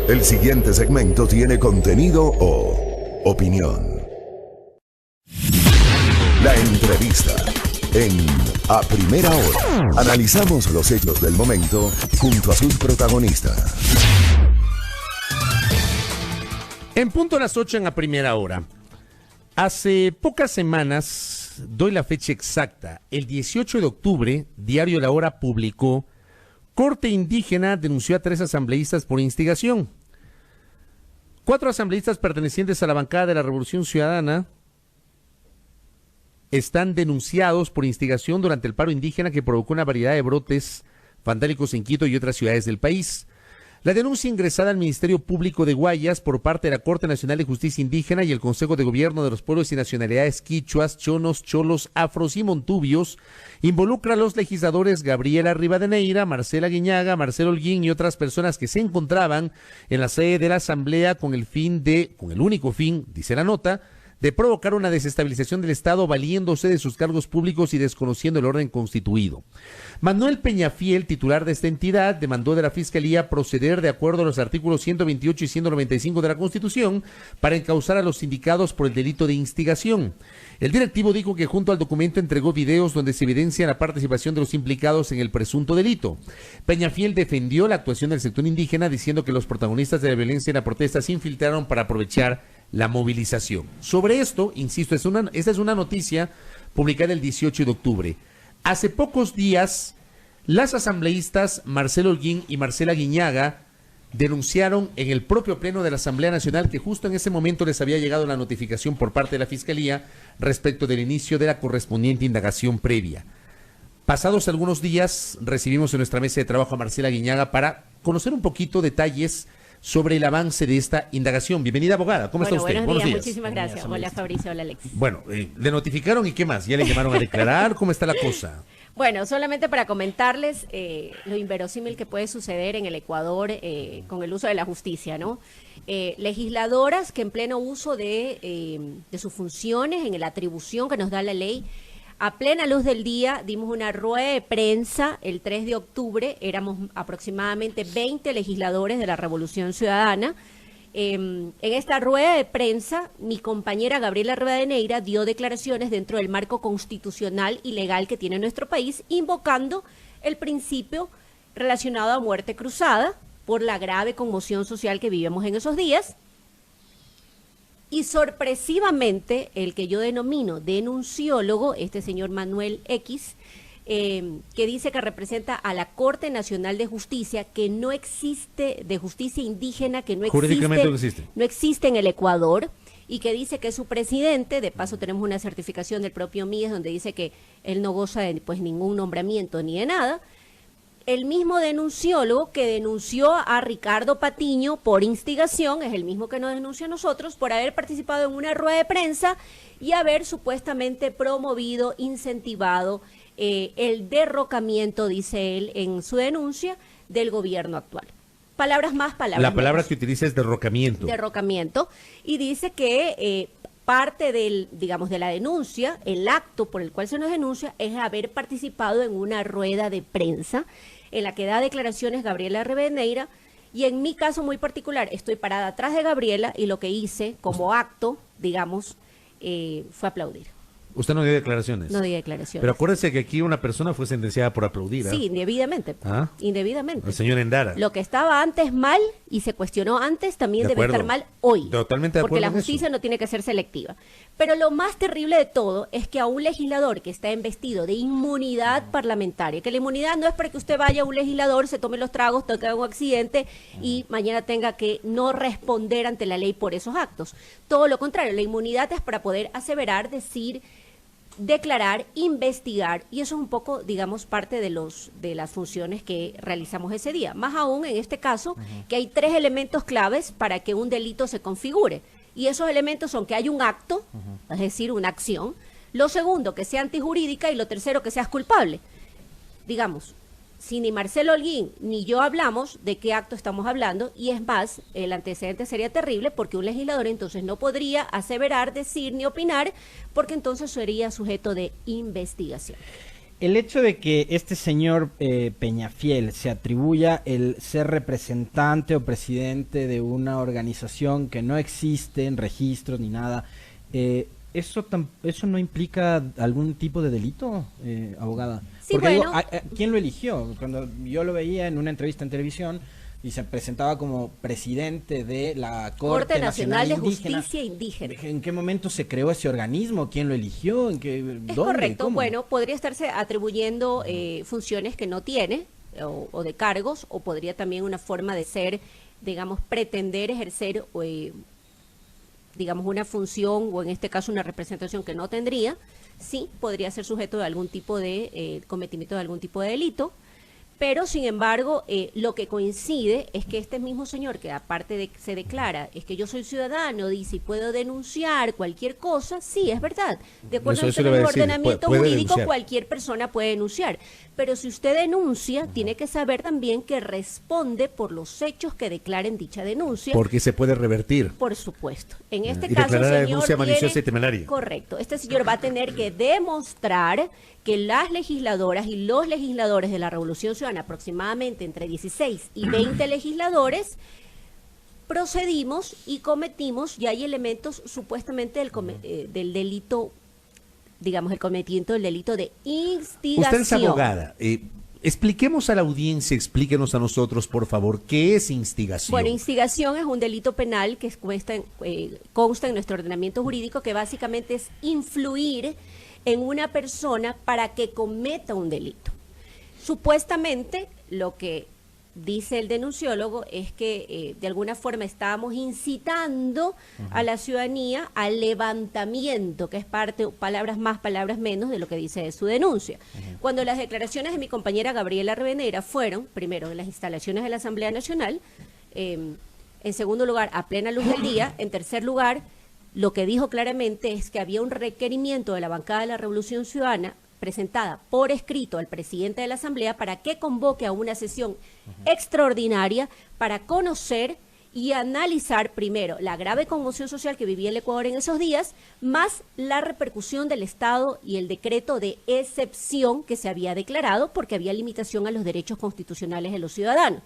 El siguiente segmento tiene contenido o opinión. La entrevista en A Primera Hora. Analizamos los hechos del momento junto a sus protagonistas. En punto a las 8 en A Primera Hora. Hace pocas semanas, doy la fecha exacta, el 18 de octubre, Diario La Hora publicó: Corte Indígena denunció a 3 asambleístas por instigación. 4 asambleístas pertenecientes a la bancada de la Revolución Ciudadana están denunciados por instigación durante el paro indígena que provocó una variedad de brotes vandálicos en Quito y otras ciudades del país. La denuncia ingresada al Ministerio Público de Guayas por parte de la Corte Nacional de Justicia Indígena y el Consejo de Gobierno de los Pueblos y Nacionalidades Quichuas, Chonos, Cholos, Afros y Montubios involucra a los legisladores Gabriela Rivadeneira, Marcela Guiñaga, Marcelo Holguín y otras personas que se encontraban en la sede de la Asamblea con el único fin, dice la nota, de provocar una desestabilización del Estado valiéndose de sus cargos públicos y desconociendo el orden constituido. Manuel Peñafiel, titular de esta entidad, demandó de la Fiscalía proceder de acuerdo a los artículos 128 y 195 de la Constitución para encausar a los sindicados por el delito de instigación. El directivo dijo que junto al documento entregó videos donde se evidencia la participación de los implicados en el presunto delito. Peñafiel defendió la actuación del sector indígena diciendo que los protagonistas de la violencia en la protesta se infiltraron para aprovechar la movilización. Sobre esto, insisto, esta es una noticia publicada el 18 de octubre. Hace pocos días, las asambleístas Marcelo Holguín y Marcela Guiñaga denunciaron en el propio pleno de la Asamblea Nacional que justo en ese momento les había llegado la notificación por parte de la Fiscalía respecto del inicio de la correspondiente indagación previa. Pasados algunos días, recibimos en nuestra mesa de trabajo a Marcela Guiñaga para conocer un poquito detalles sobre el avance de esta indagación. Bienvenida, abogada. ¿Cómo está usted? Buenos días. Muchísimas gracias. Hola, Fabricio. Hola, Alexis. Bueno, ¿le notificaron y qué más? ¿Ya le llamaron a declarar? ¿Cómo está la cosa? Bueno, solamente para comentarles lo inverosímil que puede suceder en el Ecuador con el uso de la justicia, ¿no? Legisladoras que en pleno uso de sus funciones, en la atribución que nos da la ley, a plena luz del día dimos una rueda de prensa el 3 de octubre, éramos aproximadamente 20 legisladores de la Revolución Ciudadana. En esta rueda de prensa, mi compañera Gabriela Rivadeneira dio declaraciones dentro del marco constitucional y legal que tiene nuestro país, invocando el principio relacionado a muerte cruzada por la grave conmoción social que vivimos en esos días. Y sorpresivamente, el que yo denomino denunciólogo, este señor Manuel X, que dice que representa a la Corte Nacional de Justicia, que no existe, de justicia indígena, que no existe en el Ecuador, y que dice que es su presidente. De paso tenemos una certificación del propio MIES donde dice que él no goza de ningún nombramiento ni de nada. El mismo denunciólogo que denunció a Ricardo Patiño por instigación es el mismo que nos denunció a nosotros por haber participado en una rueda de prensa y haber supuestamente promovido, incentivado el derrocamiento, dice él en su denuncia, del gobierno actual. Palabras más, palabras menos. La palabra que utiliza es derrocamiento. Derrocamiento. Y dice que parte de la denuncia, el acto por el cual se nos denuncia, es haber participado en una rueda de prensa en la que da declaraciones Gabriela Rivadeneira, y en mi caso muy particular estoy parada atrás de Gabriela y lo que hice como acto, fue aplaudir. ¿Usted no dio declaraciones? No di declaraciones. Pero acuérdese que aquí una persona fue sentenciada por aplaudir. Sí, indebidamente. Indebidamente. El señor Endara. Lo que estaba antes mal y se cuestionó antes también debe estar mal hoy. Totalmente de acuerdo. Porque la justicia no tiene que ser selectiva. Pero lo más terrible de todo es que a un legislador que está investido de inmunidad parlamentaria, que la inmunidad no es para que usted vaya a un legislador, se tome los tragos, tenga un accidente y mañana tenga que no responder ante la ley por esos actos. Todo lo contrario, la inmunidad es para poder aseverar, decir, declarar, investigar, y eso es un poco, parte de las funciones que realizamos ese día. Más aún en este caso, que hay 3 elementos claves para que un delito se configure. Y esos elementos son que hay un acto, es decir, una acción. Lo segundo, que sea antijurídica, y lo tercero, que seas culpable. Si ni Marcelo Holguín ni yo hablamos de qué acto estamos hablando, y es más, el antecedente sería terrible porque un legislador entonces no podría aseverar, decir ni opinar, porque entonces sería sujeto de investigación. El hecho de que este señor Peñafiel se atribuya el ser representante o presidente de una organización que no existe en registros ni nada, ¿eso no implica algún tipo de delito, abogada? Sí, porque bueno. ¿Quién lo eligió? Cuando yo lo veía en una entrevista en televisión y se presentaba como presidente de la Corte Nacional de Indígena. Justicia Indígena. ¿En qué momento se creó ese organismo? ¿Quién lo eligió? Es ¿Dónde? correcto. ¿Cómo? Bueno, podría estarse atribuyendo funciones que no tiene o de cargos, o podría también una forma de ser, digamos, pretender ejercer, digamos, una función o en este caso una representación que no tendría. Sí, podría ser sujeto de algún tipo de cometimiento de algún tipo de delito. Pero, sin embargo, lo que coincide es que este mismo señor, que aparte de que se declara, es que yo soy ciudadano, dice, y puedo denunciar cualquier cosa, sí, es verdad. De acuerdo a nuestro ordenamiento jurídico, denunciar. cualquier persona puede denunciar. Pero si usted denuncia, tiene que saber también que responde por los hechos que declaren dicha denuncia. Porque se puede revertir. Por supuesto. En este Y caso, el declarar la señor denuncia maliciosa y tiene- temeraria. Correcto. Este señor va a tener que demostrar que las legisladoras y los legisladores de la Revolución Ciudadana, aproximadamente entre 16 y 20 legisladores, procedimos y cometimos, y hay elementos supuestamente del delito, digamos, el cometimiento del delito de instigación. Usted es abogada. Expliquemos a la audiencia, explíquenos a nosotros, por favor, ¿qué es instigación? Bueno, instigación es un delito penal que consta en nuestro ordenamiento jurídico, que básicamente es influir en una persona para que cometa un delito. Supuestamente, lo que dice el denunciólogo es que de alguna forma estábamos incitando a la ciudadanía al levantamiento, que es parte, palabras más, palabras menos, de lo que dice de su denuncia. Cuando las declaraciones de mi compañera Gabriela Rivadeneira fueron, primero, en las instalaciones de la Asamblea Nacional, en segundo lugar, a plena luz del día, en tercer lugar, lo que dijo claramente es que había un requerimiento de la bancada de la Revolución Ciudadana presentada por escrito al presidente de la Asamblea para que convoque a una sesión extraordinaria para conocer y analizar primero la grave conmoción social que vivía el Ecuador en esos días, más la repercusión del Estado y el decreto de excepción que se había declarado porque había limitación a los derechos constitucionales de los ciudadanos.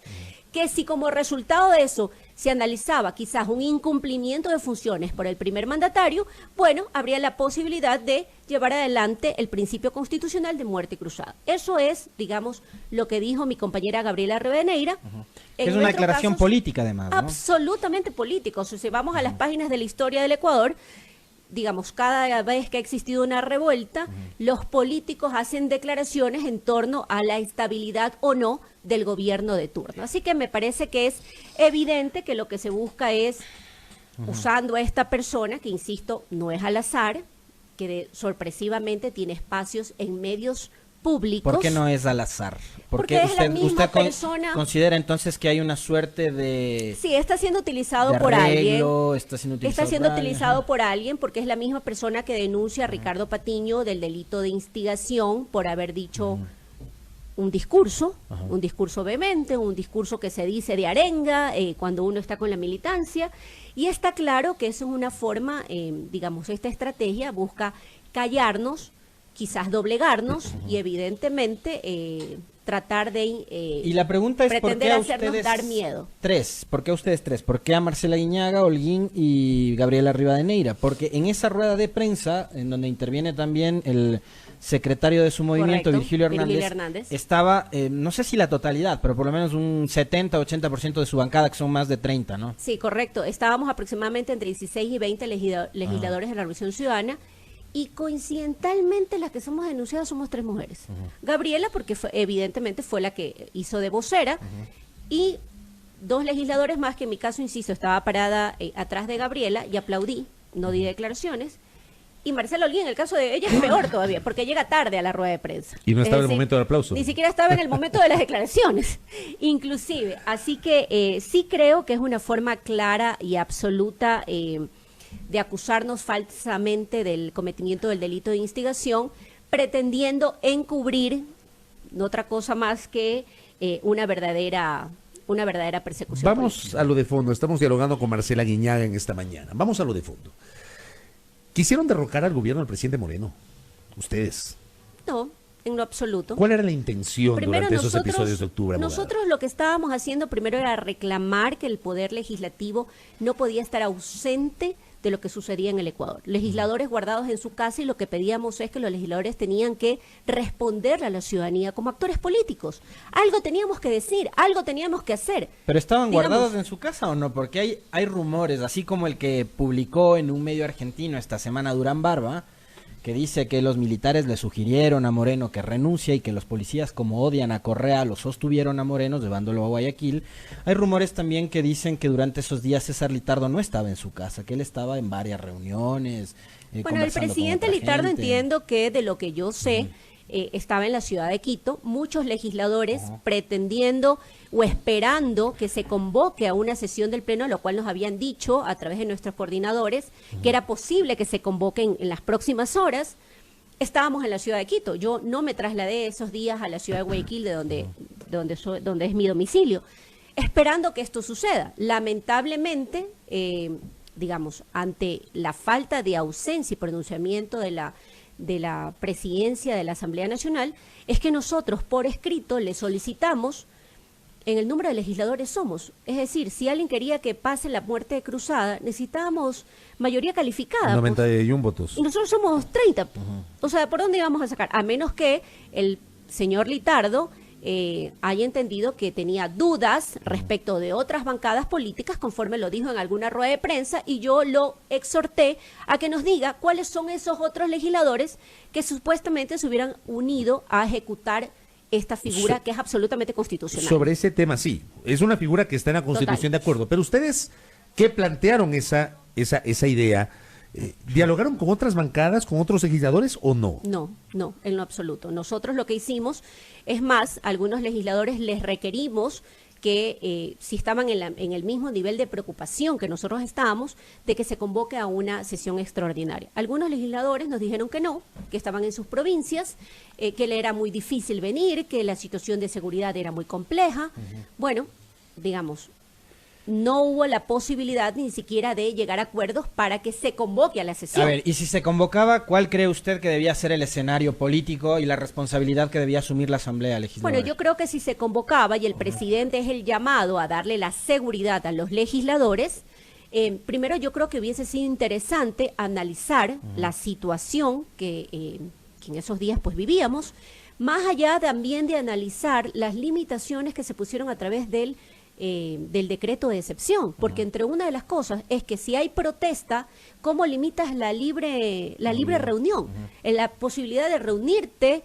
Que si como resultado de eso se analizaba quizás un incumplimiento de funciones por el primer mandatario, bueno, habría la posibilidad de llevar adelante el principio constitucional de muerte cruzada. Eso es, digamos, lo que dijo mi compañera Gabriela Rivadeneira. Es una declaración política, además, ¿no? Absolutamente política. O sea, si vamos a las páginas de la historia del Ecuador, digamos, cada vez que ha existido una revuelta, los políticos hacen declaraciones en torno a la estabilidad o no del gobierno de turno. Así que me parece que es evidente que lo que se busca es, usando a esta persona, que insisto, no es al azar, que sorpresivamente tiene espacios en medios públicos. ¿Por qué no es al azar? Porque es la misma persona. Considera entonces que hay una suerte de... Sí, está siendo utilizado de por arreglo, alguien. está siendo utilizado, Está siendo por alguien, utilizado ajá. por alguien porque es la misma persona que denuncia a Ricardo Patiño del delito de instigación por haber dicho un discurso vehemente, un discurso que se dice de arenga cuando uno está con la militancia. Y está claro que eso es una forma, digamos, esta estrategia busca callarnos, quizás doblegarnos y evidentemente tratar de y la pregunta es ¿por pretender qué a hacernos ustedes dar miedo. ¿Por qué a ustedes tres? ¿Por qué a Marcela Guiñaga, Holguín y Gabriela Rivadeneira? Porque en esa rueda de prensa, en donde interviene también el secretario de su movimiento, Correcto, Virgilio Virgilio Hernández, Hernández. estaba, no sé si la totalidad, pero por lo menos un 70-80% de su bancada, que son más de 30, ¿no? Sí, correcto. Estábamos aproximadamente entre 16 y 20 legisladores de la Revolución Ciudadana. Y coincidentalmente las que somos denunciadas somos 3 mujeres. Gabriela, porque evidentemente fue la que hizo de vocera, y 2 legisladores más, que en mi caso, insisto, estaba parada atrás de Gabriela y aplaudí, no di declaraciones. Y Marcela Holguín, en el caso de ella, es peor todavía, porque llega tarde a la rueda de prensa. Y no estaba en el decir, momento del aplauso. Ni siquiera estaba en el momento de las declaraciones, inclusive. Así que sí creo que es una forma clara y absoluta de acusarnos falsamente del cometimiento del delito de instigación, pretendiendo encubrir no otra cosa más que una verdadera persecución Vamos política. a lo de fondo. Estamos dialogando con Marcela Guiñaga en esta mañana. Vamos a lo de fondo. ¿Quisieron derrocar al gobierno del presidente Moreno? Ustedes. No, en lo absoluto. ¿Cuál era la intención Primero, durante esos episodios de octubre, abogada? nosotros lo que estábamos haciendo primero era reclamar que el Poder Legislativo no podía estar ausente de lo que sucedía en el Ecuador. Legisladores guardados en su casa, y lo que pedíamos es que los legisladores tenían que responderle a la ciudadanía como actores políticos. Algo teníamos que decir, algo teníamos que hacer. ¿Pero estaban Digamos, guardados en su casa o no? Porque hay rumores, así como el que publicó en un medio argentino esta semana Durán Barba, que dice que los militares le sugirieron a Moreno que renuncie y que los policías, como odian a Correa, lo sostuvieron a Moreno llevándolo a Guayaquil. Hay rumores también que dicen que durante esos días César Litardo no estaba en su casa, que él estaba en varias reuniones. Bueno, el presidente Litardo, entiendo que de lo que yo sé, estaba en la ciudad de Quito, muchos legisladores pretendiendo o esperando que se convoque a una sesión del Pleno, lo cual nos habían dicho a través de nuestros coordinadores que era posible que se convoquen en las próximas horas. Estábamos en la ciudad de Quito. Yo no me trasladé esos días a la ciudad de Guayaquil, donde es mi domicilio, esperando que esto suceda. Lamentablemente, digamos, ante la falta de ausencia y pronunciamiento de la presidencia de la Asamblea Nacional, es que nosotros por escrito le solicitamos en el número de legisladores somos. Es decir, si alguien quería que pase la muerte cruzada, necesitábamos mayoría calificada. 91 votos. Y nosotros somos 30. O sea, ¿por dónde íbamos a sacar? A menos que el señor Litardo haya entendido que tenía dudas respecto de otras bancadas políticas, conforme lo dijo en alguna rueda de prensa, y yo lo exhorté a que nos diga cuáles son esos otros legisladores que supuestamente se hubieran unido a ejecutar esta figura que es absolutamente constitucional. Sobre ese tema, sí, es una figura que está en la Constitución. Total. De acuerdo, pero ustedes, ¿qué plantearon esa idea? ¿Dialogaron con otras bancadas, con otros legisladores o no? No, en lo absoluto. Nosotros lo que hicimos, es más, a algunos legisladores les requerimos que si estaban en el mismo nivel de preocupación que nosotros estábamos, de que se convoque a una sesión extraordinaria. Algunos legisladores nos dijeron que no, que estaban en sus provincias, que le era muy difícil venir, que la situación de seguridad era muy compleja. Bueno, digamos, no hubo la posibilidad ni siquiera de llegar a acuerdos para que se convoque a la sesión. A ver, y si se convocaba, ¿cuál cree usted que debía ser el escenario político y la responsabilidad que debía asumir la Asamblea Legislativa? Bueno, yo creo que si se convocaba y el presidente es el llamado a darle la seguridad a los legisladores, primero yo creo que hubiese sido interesante analizar la situación que en esos días pues vivíamos, más allá también de analizar las limitaciones que se pusieron a través del decreto de excepción, porque entre una de las cosas es que si hay protesta, ¿cómo limitas la libre reunión? En la posibilidad de reunirte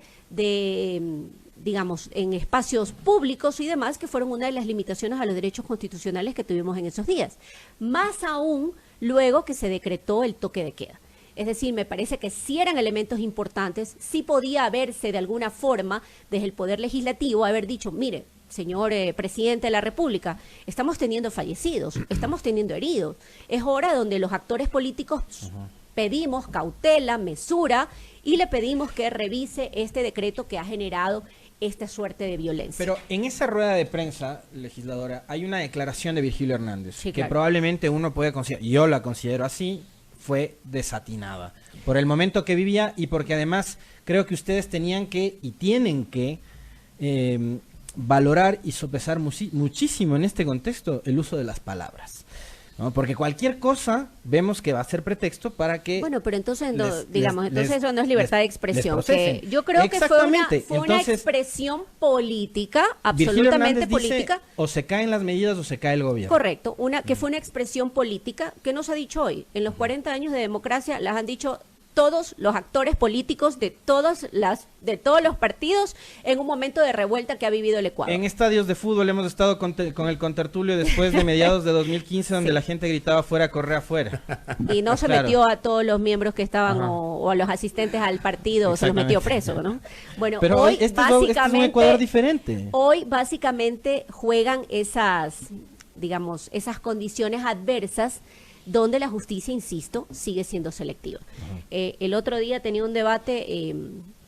digamos, en espacios públicos y demás, que fueron una de las limitaciones a los derechos constitucionales que tuvimos en esos días. Más aún, luego que se decretó el toque de queda. Es decir, me parece que sí eran elementos importantes, sí podía haberse de alguna forma, desde el Poder Legislativo, haber dicho, mire, señor presidente de la República, estamos teniendo fallecidos, estamos teniendo heridos. Es hora donde los actores políticos pedimos cautela, mesura, y le pedimos que revise este decreto que ha generado esta suerte de violencia. Pero en esa rueda de prensa, legisladora, hay una declaración de Virgilio Hernández, sí, que claro, probablemente uno puede considerar, yo la considero así, fue desatinada por el momento que vivía y porque además creo que ustedes tenían que y tienen que valorar y sopesar muchísimo en este contexto el uso de las palabras, ¿no? Porque cualquier cosa vemos que va a ser pretexto para que... Bueno, pero entonces, eso no es libertad de expresión. Que yo creo que fue una expresión política, absolutamente política. Dice, o se caen las medidas o se cae el gobierno. Correcto, que fue una expresión política que no se ha dicho hoy. En los 40 años de democracia las han dicho todos los actores políticos de todos los partidos en un momento de revuelta que ha vivido el Ecuador. En estadios de fútbol hemos estado con el contertulio después de mediados de 2015 donde la gente gritaba fuera, Correa, fuera. Y no se metió a todos los miembros que estaban o a los asistentes al partido, se los metió preso, ¿no? Bueno, pero hoy este es un Ecuador diferente. Hoy básicamente juegan esas condiciones adversas donde la justicia, insisto, sigue siendo selectiva. El otro día tenía un debate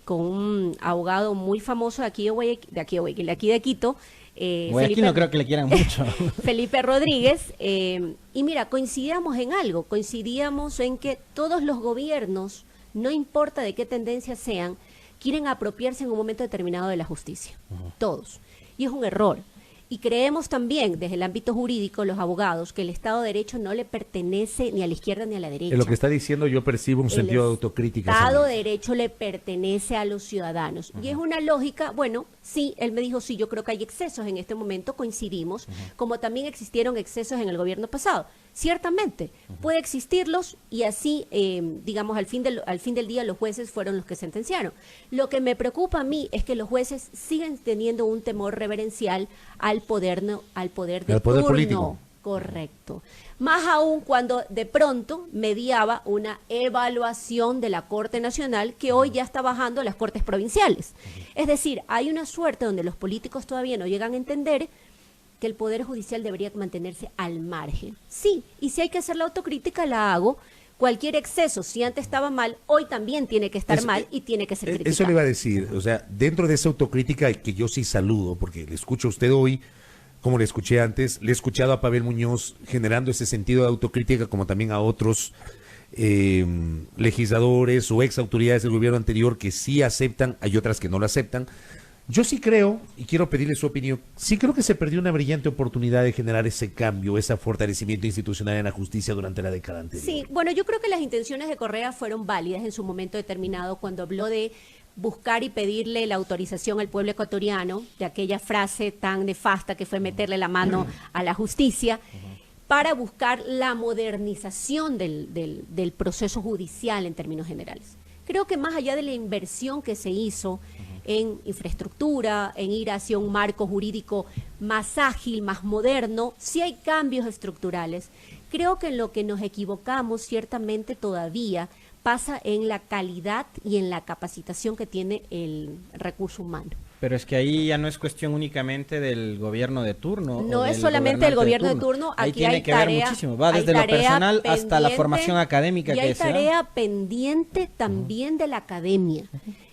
con un abogado muy famoso de aquí de Quito. Guayaquil no creo que le quieran mucho. Felipe Rodríguez. Y mira, coincidíamos en algo, coincidíamos en que todos los gobiernos, no importa de qué tendencia sean, quieren apropiarse en un momento determinado de la justicia, todos, y es un error. Y creemos también, desde el ámbito jurídico, los abogados, que el Estado de Derecho no le pertenece ni a la izquierda ni a la derecha. En lo que está diciendo yo percibo un sentido de autocrítica. El Estado de Derecho le pertenece a los ciudadanos. Y es una lógica, bueno, sí, él me dijo, sí, yo creo que hay excesos en este momento, coincidimos, como también existieron excesos en el gobierno pasado. Ciertamente, puede existirlos y así, digamos, al fin del día los jueces fueron los que sentenciaron. Lo que me preocupa a mí es que los jueces siguen teniendo un temor reverencial al poder de turno. Político. Correcto. Más aún cuando de pronto mediaba una evaluación de la Corte Nacional que hoy ya está bajando a las Cortes Provinciales. Es decir, hay una suerte donde los políticos todavía no llegan a entender que el Poder Judicial debería mantenerse al margen. Sí, y si hay que hacer la autocrítica, la hago. Cualquier exceso, si antes estaba mal, hoy también tiene que estar mal y tiene que ser criticado. Eso le iba a decir, o sea, dentro de esa autocrítica que yo sí saludo, porque le escucho a usted hoy, como le escuché antes, le he escuchado a Pavel Muñoz generando ese sentido de autocrítica, como también a otros legisladores o ex autoridades del gobierno anterior que sí aceptan, hay otras que no lo aceptan. Yo sí creo, y quiero pedirle su opinión, sí creo que se perdió una brillante oportunidad de generar ese cambio, ese fortalecimiento institucional en la justicia durante la década anterior. Sí, bueno, yo creo que las intenciones de Correa fueron válidas en su momento determinado cuando habló de buscar y pedirle la autorización al pueblo ecuatoriano, de aquella frase tan nefasta que fue meterle la mano a la justicia, para buscar la modernización del proceso judicial en términos generales. Creo que más allá de la inversión que se hizo en infraestructura, en ir hacia un marco jurídico más ágil, más moderno, sí hay cambios estructurales. Creo que en lo que nos equivocamos ciertamente todavía pasa en la calidad y en la capacitación que tiene el recurso humano. Pero es que ahí ya no es cuestión únicamente del gobierno de turno. No es solamente el gobierno de turno, ahí aquí tiene hay que tarea, ver muchísimo, va desde lo personal hasta la formación académica y que hay se da. tarea pendiente también de la academia.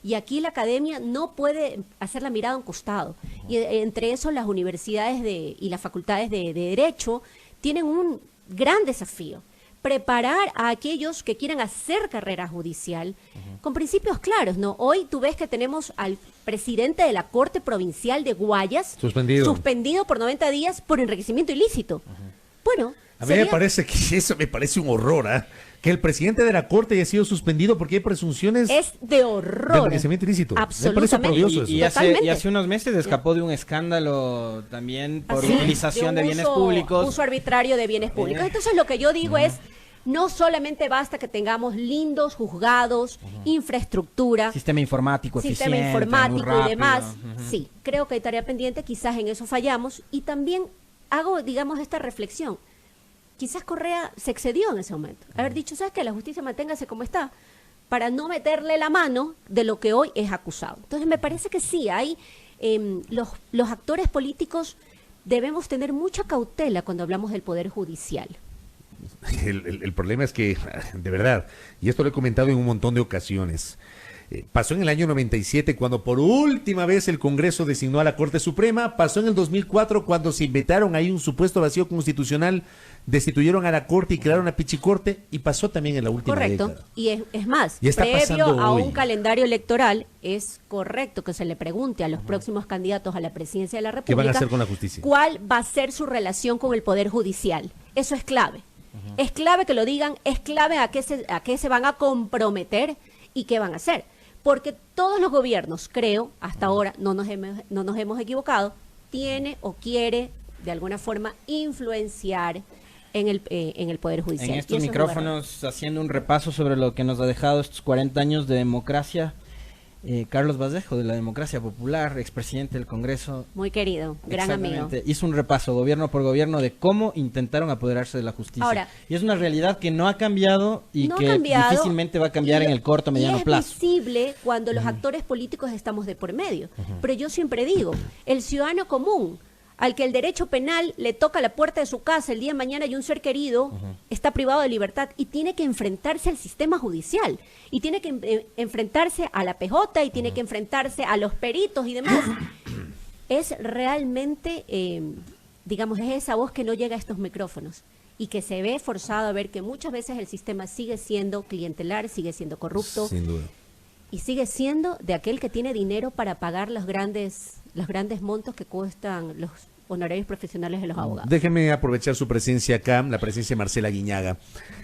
Y aquí la academia no puede hacer la mirada a un costado. Y entre eso las universidades y las facultades de Derecho tienen un gran desafío. Preparar a aquellos que quieran hacer carrera judicial con principios claros, ¿no? Hoy tú ves que tenemos al presidente de la Corte Provincial de Guayas suspendido por 90 días por enriquecimiento ilícito. Bueno, a mí me parece que eso me parece un horror, ¿eh? Que el presidente de la Corte haya sido suspendido porque hay presunciones es de horror. De enriquecimiento ilícito. Absolutamente. Me parece oprobioso y hace unos meses escapó de un escándalo también por utilización de bienes públicos. Uso arbitrario de bienes públicos. Entonces lo que yo digo es, no solamente basta que tengamos lindos juzgados, infraestructura, sistema informático y demás. Sí, creo que hay tarea pendiente, quizás en eso fallamos. Y también hago, digamos, esta reflexión. Quizás Correa se excedió en ese momento. Haber dicho, ¿sabes qué? La justicia manténgase como está, para no meterle la mano de lo que hoy es acusado. Entonces me parece que sí, hay los actores políticos debemos tener mucha cautela cuando hablamos del Poder Judicial. El problema es que, de verdad, y esto lo he comentado en un montón de ocasiones, pasó en el año 97 cuando por última vez el Congreso designó a la Corte Suprema, pasó en el 2004 cuando se inventaron ahí un supuesto vacío constitucional, destituyeron a la Corte y crearon a Pichicorte, y pasó también en la última década. Correcto, y es más, y está previo a hoy un calendario electoral, es correcto que se le pregunte a los próximos candidatos a la presidencia de la República, ¿qué van a hacer con la justicia? ¿Cuál va a ser su relación con el Poder Judicial? Eso es clave. Es clave que lo digan, es clave a qué se van a comprometer y qué van a hacer. Porque todos los gobiernos, creo, hasta ahora, no nos hemos equivocado, tiene o quiere, de alguna forma, influenciar en el Poder Judicial. En estos micrófonos, haciendo un repaso sobre lo que nos ha dejado estos 40 años de democracia, Carlos Basejo, de la Democracia Popular, expresidente del Congreso. Muy querido, gran amigo. Hizo un repaso, gobierno por gobierno, de cómo intentaron apoderarse de la justicia. Ahora, y es una realidad que no ha cambiado y que difícilmente va a cambiar en el corto, mediano plazo. Es visible cuando los actores políticos estamos de por medio. Pero yo siempre digo, el ciudadano común, al que el derecho penal le toca la puerta de su casa el día de mañana y un ser querido está privado de libertad y tiene que enfrentarse al sistema judicial y tiene que enfrentarse a la PJ y tiene que enfrentarse a los peritos y demás. Es realmente, digamos, es esa voz que no llega a estos micrófonos y que se ve forzado a ver que muchas veces el sistema sigue siendo clientelar, sigue siendo corrupto. Sin duda. y sigue siendo de aquel que tiene dinero para pagar los grandes montos que cuestan los honorarios profesionales de los abogados. Déjeme aprovechar su presencia acá, la presencia de Marcela Guiñaga.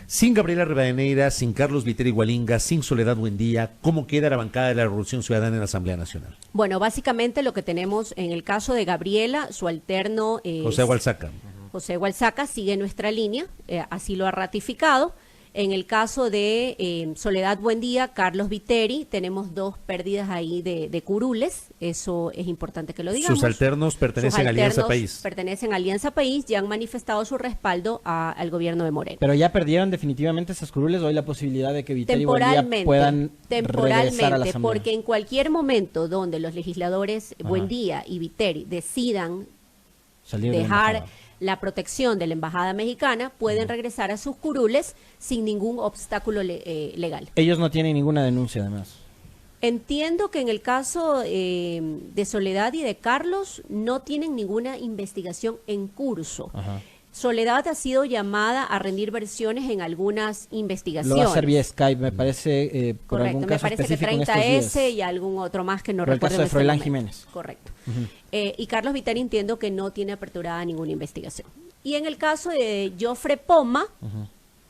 Sin Gabriela Rivadeneira, sin Carlos Viteri Gualinga, sin Soledad Buendía, ¿cómo queda la bancada de la Revolución Ciudadana en la Asamblea Nacional? Bueno, básicamente lo que tenemos en el caso de Gabriela, su alterno José Hualzaca. José Hualzaca sigue nuestra línea, así lo ha ratificado. En el caso de Soledad Buendía, Carlos Viteri, tenemos 2 pérdidas ahí de curules, eso es importante que lo digamos. Sus alternos pertenecen a Alianza País. Pertenecen a Alianza País y han manifestado su respaldo al gobierno de Moreno. Pero ya perdieron definitivamente esas curules, o hay la posibilidad de que Viteri y Buendía puedan regresar a la Asamblea. Porque en cualquier momento donde los legisladores Buendía y Viteri decidan dejar la protección de la embajada mexicana, pueden regresar a sus curules sin ningún obstáculo legal. Ellos no tienen ninguna denuncia, además. Entiendo que en el caso de Soledad y de Carlos no tienen ninguna investigación en curso. Ajá. Soledad ha sido llamada a rendir versiones en algunas investigaciones. Lo va a hacer vía Skype, me parece, por Correcto, algún caso me parece que específico en estos días. 30S y algún otro más que no Por el recuerdo. caso de en este Froilán momento. Jiménez. Correcto. Y Carlos Viteri entiendo que no tiene aperturada ninguna investigación. Y en el caso de Jofre Poma,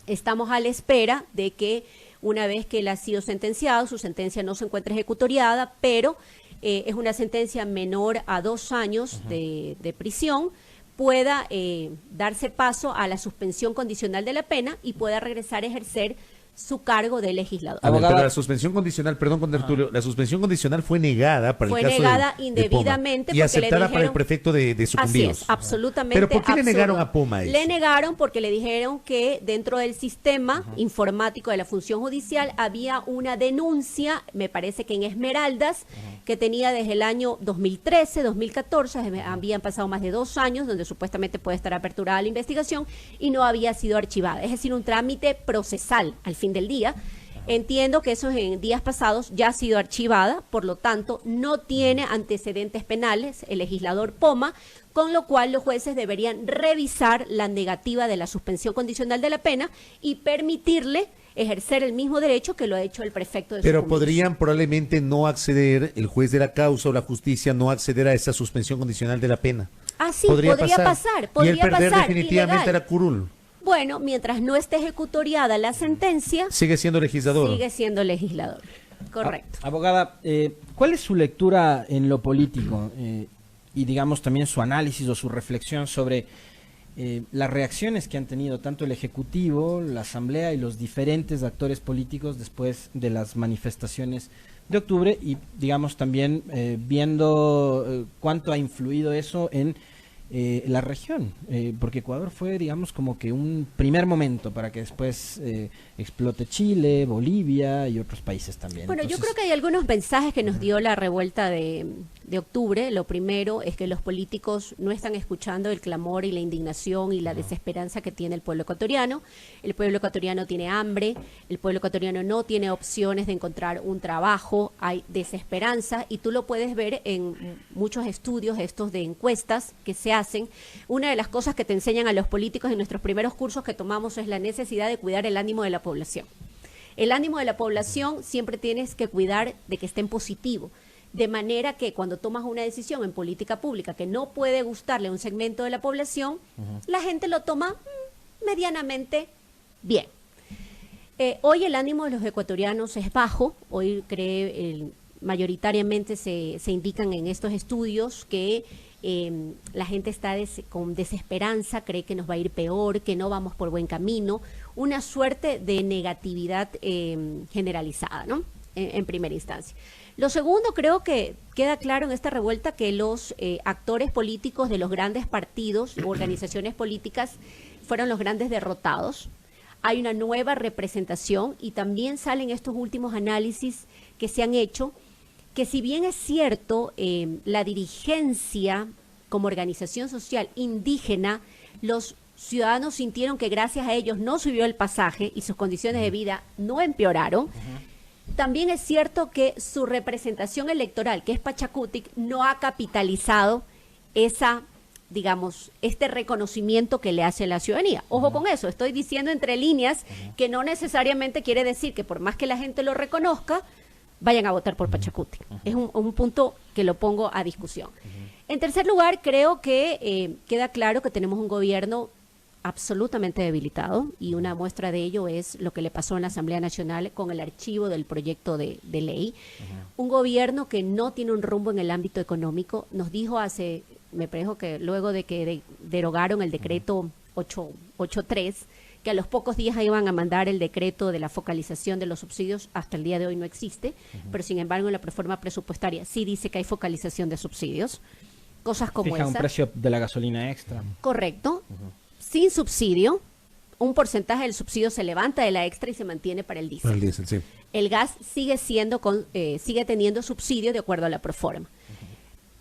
estamos a la espera de que una vez que él ha sido sentenciado, su sentencia no se encuentra ejecutoriada, pero es una sentencia menor a 2 años de prisión, pueda darse paso a la suspensión condicional de la pena y pueda regresar a ejercer su cargo de legislador. A ver, pero la suspensión condicional, perdón, Contertulio, la suspensión condicional fue negada para el caso de Poma. Fue negada indebidamente y aceptada para el prefecto de Sucumbíos. Así es, absolutamente. ¿Pero por qué absurdo. le negaron a Poma eso? Le negaron porque le dijeron que dentro del sistema informático de la función judicial había una denuncia, me parece que en Esmeraldas, que tenía desde el año 2013, 2014, habían pasado más de 2 años, donde supuestamente puede estar aperturada la investigación y no había sido archivada. Es decir, un trámite procesal al fin del día. Entiendo que eso en días pasados ya ha sido archivada, por lo tanto no tiene antecedentes penales el legislador Poma, con lo cual los jueces deberían revisar la negativa de la suspensión condicional de la pena y permitirle ejercer el mismo derecho que lo ha hecho el prefecto de Pero Sucumbíos. podrían probablemente no acceder, el juez de la causa o la justicia no acceder a esa suspensión condicional de la pena. Ah, sí, podría pasar. Y el perder pasar, definitivamente ilegal. era curul. Bueno, mientras no esté ejecutoriada la sentencia, Sigue siendo legislador. sigue siendo legislador. Correcto. Abogada, ¿cuál es su lectura en lo político y digamos también su análisis o su reflexión sobre las reacciones que han tenido tanto el Ejecutivo, la Asamblea y los diferentes actores políticos después de las manifestaciones de octubre y digamos también viendo cuánto ha influido eso en la región, porque Ecuador fue, digamos, como que un primer momento para que después explote Chile, Bolivia y otros países también? Bueno, Entonces, yo creo que hay algunos mensajes que nos dio la revuelta de octubre. Lo primero es que los políticos no están escuchando el clamor y la indignación y la desesperanza que tiene el pueblo ecuatoriano. El pueblo ecuatoriano tiene hambre, el pueblo ecuatoriano no tiene opciones de encontrar un trabajo, hay desesperanza y tú lo puedes ver en muchos estudios estos de encuestas que se hacen. Una de las cosas que te enseñan a los políticos en nuestros primeros cursos que tomamos es la necesidad de cuidar el ánimo de la población. El ánimo de la población siempre tienes que cuidar de que esté en positivo, de manera que cuando tomas una decisión en política pública que no puede gustarle a un segmento de la población, la gente lo toma medianamente bien. Hoy el ánimo de los ecuatorianos es bajo, hoy mayoritariamente se indican en estos estudios que la gente está con desesperanza, cree que nos va a ir peor, que no vamos por buen camino, una suerte de negatividad generalizada, ¿no? En primera instancia. Lo segundo, creo que queda claro en esta revuelta que los actores políticos de los grandes partidos o organizaciones políticas fueron los grandes derrotados. Hay una nueva representación y también salen estos últimos análisis que se han hecho, que si bien es cierto, la dirigencia como organización social indígena, los ciudadanos sintieron que gracias a ellos no subió el pasaje y sus condiciones de vida no empeoraron. También es cierto que su representación electoral, que es Pachacutic, no ha capitalizado este reconocimiento que le hace la ciudadanía. Ojo con eso, estoy diciendo entre líneas que no necesariamente quiere decir que por más que la gente lo reconozca, vayan a votar por Pachacuti. Es un punto que lo pongo a discusión. En tercer lugar, creo que queda claro que tenemos un gobierno absolutamente debilitado, y una muestra de ello es lo que le pasó en la Asamblea Nacional con el archivo del proyecto de ley. Un gobierno que no tiene un rumbo en el ámbito económico. Nos dijo me parece que luego de que derogaron el decreto 883, que a los pocos días iban a mandar el decreto de la focalización de los subsidios. Hasta el día de hoy no existe, pero sin embargo en la reforma presupuestaria sí dice que hay focalización de subsidios. Cosas como Fija un esa. precio de la gasolina extra. Correcto. Sin subsidio, un porcentaje del subsidio se levanta de la extra y se mantiene para el diésel. El diésel, sí. El gas sigue sigue teniendo subsidio de acuerdo a la proforma.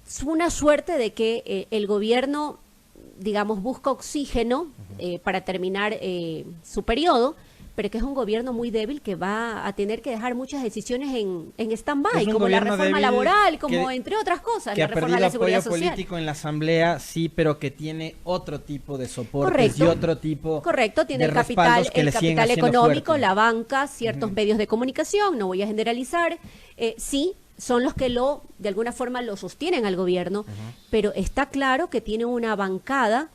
Es una suerte de que el gobierno, digamos, busca oxígeno para terminar su periodo, pero que es un gobierno muy débil que va a tener que dejar muchas decisiones en stand-by, como la reforma laboral, como entre otras cosas, que la ha reforma perdido de la seguridad apoyo social. político en la Asamblea, sí, pero que tiene otro tipo de soportes Correcto. y otro tipo Tiene de el capital, respaldos que le siguen haciendo económico, fuerte. la banca, ciertos medios de comunicación, no voy a generalizar, sí, son los que de alguna forma lo sostienen al gobierno, pero está claro que tiene una bancada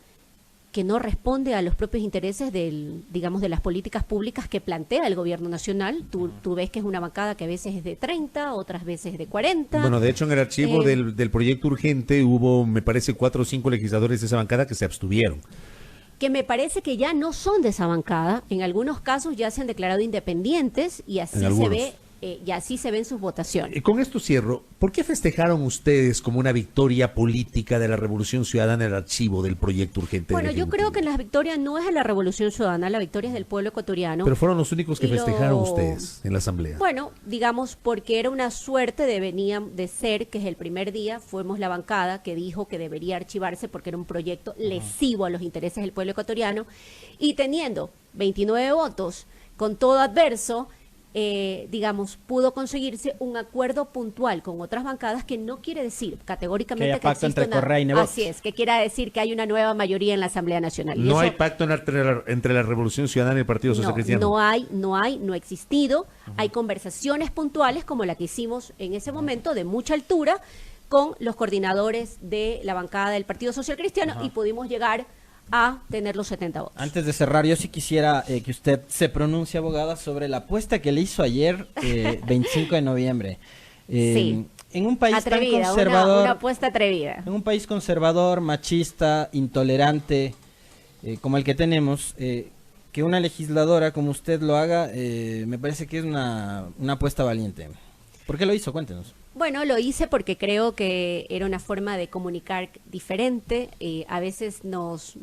que no responde a los propios intereses digamos, de las políticas públicas que plantea el gobierno nacional. Tú ves que es una bancada que a veces es de 30, otras veces de 40. Bueno, de hecho, en el archivo del proyecto urgente hubo, me parece, 4 o 5 legisladores de esa bancada que se abstuvieron. Que me parece que ya no son de esa bancada. En algunos casos ya se han declarado independientes y así se ve. Y así se ven sus votaciones. Con esto cierro. ¿Por qué festejaron ustedes como una victoria política de la Revolución Ciudadana el archivo del proyecto urgente? Bueno, yo creo que la victoria no es de la Revolución Ciudadana, la victoria es del pueblo ecuatoriano. Pero fueron los únicos que festejaron ustedes en la Asamblea. Bueno, digamos, porque era una suerte de ser que es el primer día fuimos la bancada que dijo que debería archivarse porque era un proyecto lesivo a los intereses del pueblo ecuatoriano, y teniendo 29 votos con todo adverso, digamos, pudo conseguirse un acuerdo puntual con otras bancadas, que no quiere decir categóricamente que haya pacto entre Correa y Nebot. Así es, que quiera decir que hay una nueva mayoría en la Asamblea Nacional. Y No eso, hay pacto entre la Revolución Ciudadana y el Partido Social Cristiano. no ha existido. Hay conversaciones puntuales como la que hicimos en ese momento de mucha altura con los coordinadores de la bancada del Partido Social Cristiano y pudimos llegar a tener los 70 votos. Antes de cerrar, yo sí quisiera que usted se pronuncie, abogada, sobre la apuesta que le hizo ayer, 25 de noviembre. Sí. En un país Atrevida, tan conservador, una apuesta atrevida. en un país conservador, machista, intolerante, como el que tenemos, que una legisladora como usted lo haga, me parece que es una apuesta valiente. ¿Por qué lo hizo? Cuéntenos. Bueno, lo hice porque creo que era una forma de comunicar diferente. A veces nos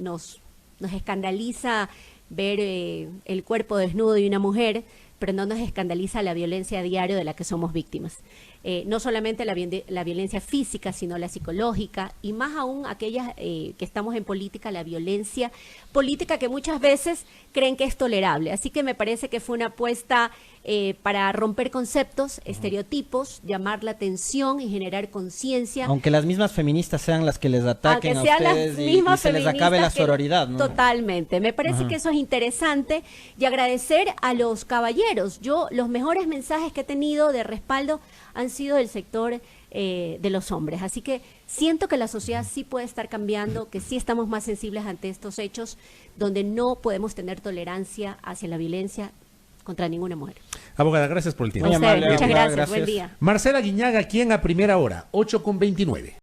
escandaliza ver el cuerpo desnudo de una mujer, pero no nos escandaliza la violencia a diario de la que somos víctimas. No solamente la violencia física, sino la psicológica, y más aún aquellas que estamos en política, la violencia política que muchas veces creen que es tolerable. Así que me parece que fue una apuesta para romper conceptos, estereotipos, llamar la atención y generar conciencia. Aunque las mismas feministas sean las que les ataquen a Aunque sean las ustedes y mismas se les acabe la feministas sororidad, ¿no? Totalmente. Me parece que eso es interesante, y agradecer a los caballeros. Los mejores mensajes que he tenido de respaldo han sido del sector de los hombres. Así que siento que la sociedad sí puede estar cambiando, que sí estamos más sensibles ante estos hechos, donde no podemos tener tolerancia hacia la violencia contra ninguna mujer. Abogada, gracias por el tiempo. Muy A ustedes, amable, muchas abogada, gracias. Buen gracias. día. Marcela Guiñaga, aquí en A Primera Hora, 8:29.